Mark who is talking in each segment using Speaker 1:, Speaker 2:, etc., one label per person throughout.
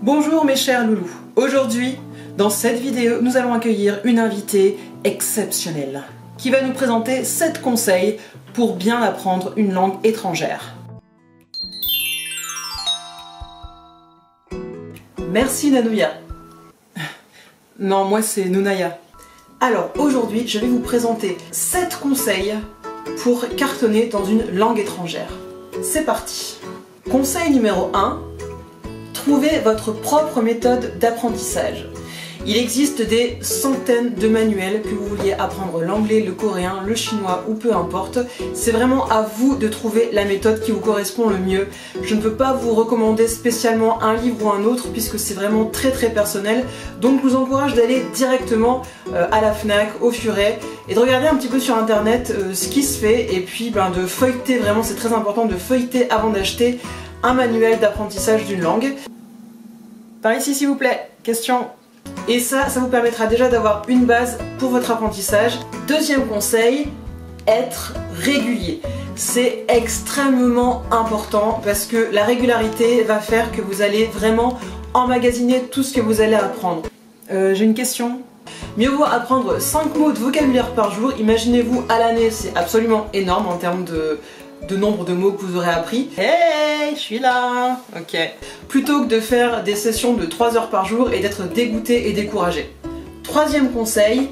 Speaker 1: Bonjour mes chers loulous. Aujourd'hui, dans cette vidéo, nous allons accueillir une invitée exceptionnelle qui va nous présenter 7 conseils pour bien apprendre une langue étrangère. Merci Nanouya. Non, moi c'est Nounaya. Alors aujourd'hui, je vais vous présenter 7 conseils pour cartonner dans une langue étrangère. C'est parti. Conseil numéro 1. Trouvez votre propre méthode d'apprentissage. Il existe des centaines de manuels, que vous vouliez apprendre l'anglais, le coréen, le chinois ou peu importe. C'est vraiment à vous de trouver la méthode qui vous correspond le mieux. Je ne peux pas vous recommander spécialement un livre ou un autre puisque c'est vraiment très personnel. Donc je vous encourage d'aller directement à la Fnac, au Furet et de regarder un petit peu sur internet ce qui se fait et puis de feuilleter, vraiment c'est très important de feuilleter avant d'acheter un manuel d'apprentissage d'une langue. Par ici s'il vous plaît, question. Et ça vous permettra déjà d'avoir une base pour votre apprentissage. Deuxième conseil, être régulier. C'est extrêmement important parce que la régularité va faire que vous allez vraiment emmagasiner tout ce que vous allez apprendre. J'ai une question. Mieux vaut apprendre 5 mots de vocabulaire par jour. Imaginez-vous à l'année, c'est absolument énorme en termes de nombre de mots que vous aurez appris. Hey, je suis là. Ok. Plutôt que de faire des sessions de 3 heures par jour et d'être dégoûté et découragé. Troisième conseil,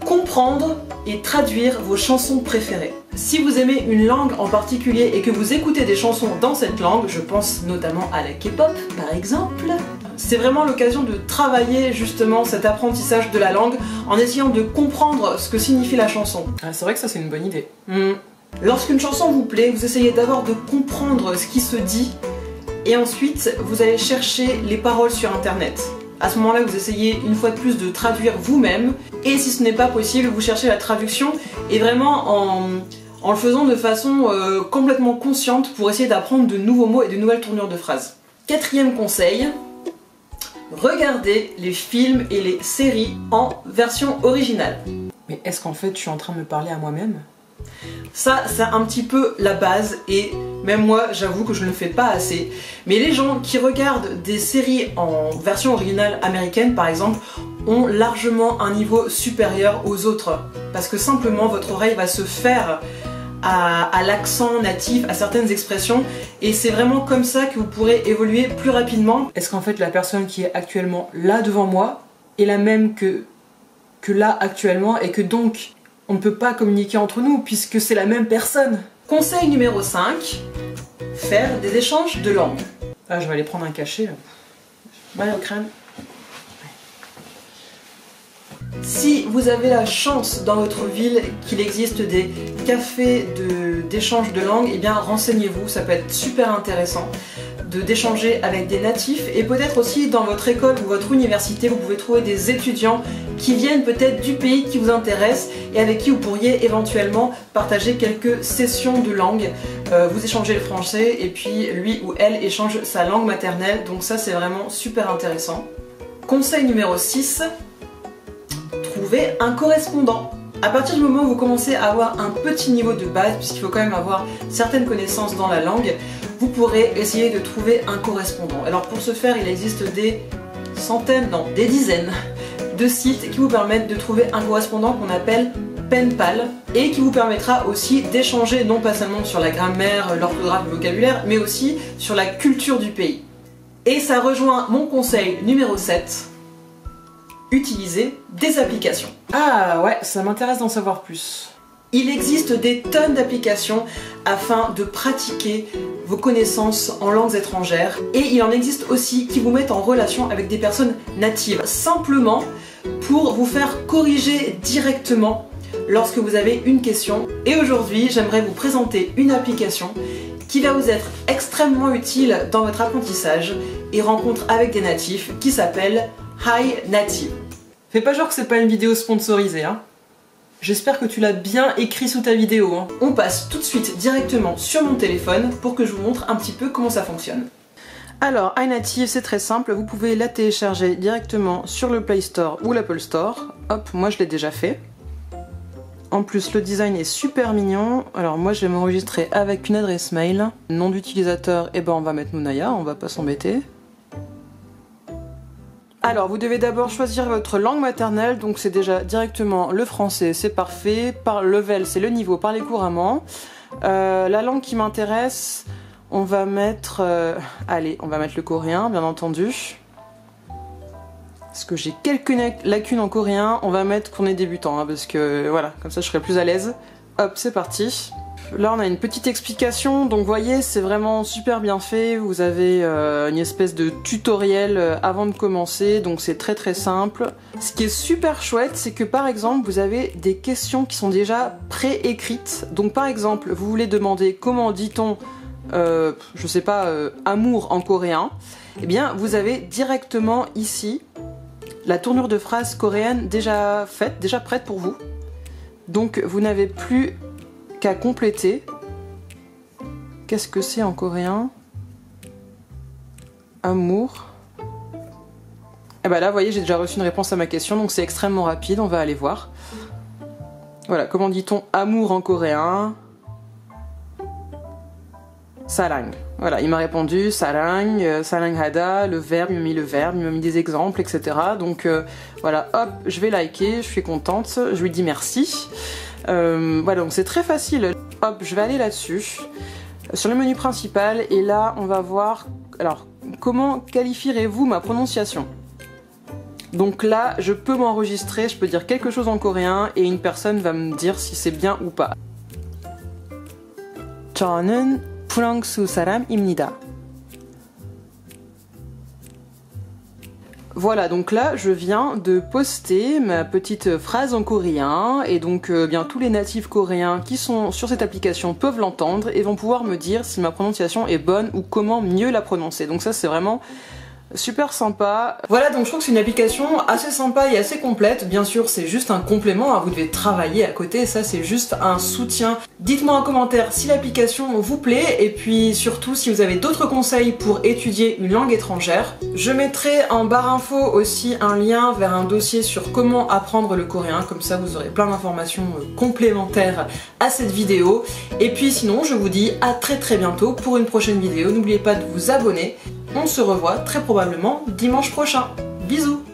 Speaker 1: comprendre et traduire vos chansons préférées. Si vous aimez une langue en particulier et que vous écoutez des chansons dans cette langue, je pense notamment à la K-pop par exemple, c'est vraiment l'occasion de travailler justement cet apprentissage de la langue en essayant de comprendre ce que signifie la chanson. Ah, c'est vrai que ça c'est une bonne idée. Lorsqu'une chanson vous plaît, vous essayez d'abord de comprendre ce qui se dit et ensuite vous allez chercher les paroles sur internet. À ce moment-là, vous essayez une fois de plus de traduire vous-même et si ce n'est pas possible, vous cherchez la traduction et vraiment en le faisant de façon complètement consciente pour essayer d'apprendre de nouveaux mots et de nouvelles tournures de phrases. Quatrième conseil, regardez les films et les séries en version originale. Mais est-ce qu'en fait je suis en train de me parler à moi-même ? Ça, c'est un petit peu la base et même moi, j'avoue que je ne le fais pas assez. Mais les gens qui regardent des séries en version originale américaine, par exemple, ont largement un niveau supérieur aux autres. Parce que simplement, votre oreille va se faire à l'accent natif, à certaines expressions. Et c'est vraiment comme ça que vous pourrez évoluer plus rapidement. Est-ce qu'en fait, la personne qui est actuellement là devant moi est la même que là actuellement et que donc on ne peut pas communiquer entre nous puisque c'est la même personne. Conseil numéro 5, faire des échanges de langue. Ah, je vais aller prendre un cachet là. Ouais, au crème. Si vous avez la chance dans votre ville qu'il existe des cafés d'échange de langue, eh bien renseignez-vous, ça peut être super intéressant d'échanger avec des natifs et peut-être aussi dans votre école ou votre université vous pouvez trouver des étudiants qui viennent peut-être du pays qui vous intéresse et avec qui vous pourriez éventuellement partager quelques sessions de langue. Vous échangez le français et puis lui ou elle échange sa langue maternelle, donc ça c'est vraiment super intéressant. Conseil numéro 6, trouvez un correspondant. À partir du moment où vous commencez à avoir un petit niveau de base, puisqu'il faut quand même avoir certaines connaissances dans la langue, vous pourrez essayer de trouver un correspondant. Alors pour ce faire, il existe des centaines, non, des dizaines de sites qui vous permettent de trouver un correspondant qu'on appelle Penpal et qui vous permettra aussi d'échanger non pas seulement sur la grammaire, l'orthographe, le vocabulaire, mais aussi sur la culture du pays. Et ça rejoint mon conseil numéro 7. Utiliser des applications. Ah ouais, ça m'intéresse d'en savoir plus. Il existe des tonnes d'applications afin de pratiquer vos connaissances en langues étrangères et il en existe aussi qui vous mettent en relation avec des personnes natives, simplement pour vous faire corriger directement lorsque vous avez une question. Et aujourd'hui, j'aimerais vous présenter une application qui va vous être extrêmement utile dans votre apprentissage et rencontre avec des natifs qui s'appelle Hi Native. Fais pas genre que c'est pas une vidéo sponsorisée, hein. J'espère que tu l'as bien écrit sous ta vidéo, hein. On passe tout de suite directement sur mon téléphone pour que je vous montre un petit peu comment ça fonctionne. Alors, Hi Native, c'est très simple, vous pouvez la télécharger directement sur le Play Store ou l'Apple Store. Hop, moi je l'ai déjà fait. En plus, le design est super mignon. Alors moi je vais m'enregistrer avec une adresse mail. Nom d'utilisateur, et ben on va mettre Nounaya, on va pas s'embêter. Alors, vous devez d'abord choisir votre langue maternelle, donc c'est déjà directement le français, c'est parfait. Par level, c'est le niveau, parler couramment. La langue qui m'intéresse, on va mettre... allez, on va mettre le coréen, bien entendu. Parce que j'ai quelques lacunes en coréen, on va mettre qu'on est débutant, hein, parce que voilà, comme ça je serai plus à l'aise. Hop, c'est parti. Là on a une petite explication, donc vous voyez c'est vraiment super bien fait, vous avez une espèce de tutoriel avant de commencer, donc c'est très très simple. Ce qui est super chouette, c'est que par exemple vous avez des questions qui sont déjà pré-écrites, donc par exemple vous voulez demander comment dit-on, je sais pas, amour en coréen, et bien vous avez directement ici la tournure de phrase coréenne déjà faite, déjà prête pour vous, donc vous n'avez plus qu'à compléter. Qu'est-ce que c'est en coréen? Amour. Et bah là, vous voyez, j'ai déjà reçu une réponse à ma question, donc c'est extrêmement rapide, on va aller voir. Voilà, comment dit-on amour en coréen? Sarang. Voilà, il m'a répondu sarang, saranghada, le verbe, il m'a mis des exemples, etc. Donc voilà, hop, je vais liker, je suis contente, je lui dis merci. Voilà, donc c'est très facile. Hop, je vais aller là-dessus, sur le menu principal, et là on va voir, alors, comment qualifierez-vous ma prononciation? Donc là, je peux m'enregistrer, je peux dire quelque chose en coréen, et une personne va me dire si c'est bien ou pas. 저는 프랑스 사람입니다. Voilà, donc là je viens de poster ma petite phrase en coréen et donc bien tous les natifs coréens qui sont sur cette application peuvent l'entendre et vont pouvoir me dire si ma prononciation est bonne ou comment mieux la prononcer. Donc ça c'est vraiment super sympa. Voilà, donc je trouve que c'est une application assez sympa et assez complète. Bien sûr, c'est juste un complément, hein, vous devez travailler à côté, ça c'est juste un soutien. Dites-moi en commentaire si l'application vous plaît et puis surtout si vous avez d'autres conseils pour étudier une langue étrangère. Je mettrai en barre info aussi un lien vers un dossier sur comment apprendre le coréen, comme ça vous aurez plein d'informations complémentaires à cette vidéo. Et puis sinon, je vous dis à très bientôt pour une prochaine vidéo. N'oubliez pas de vous abonner. On se revoit très probablement dimanche prochain. Bisous!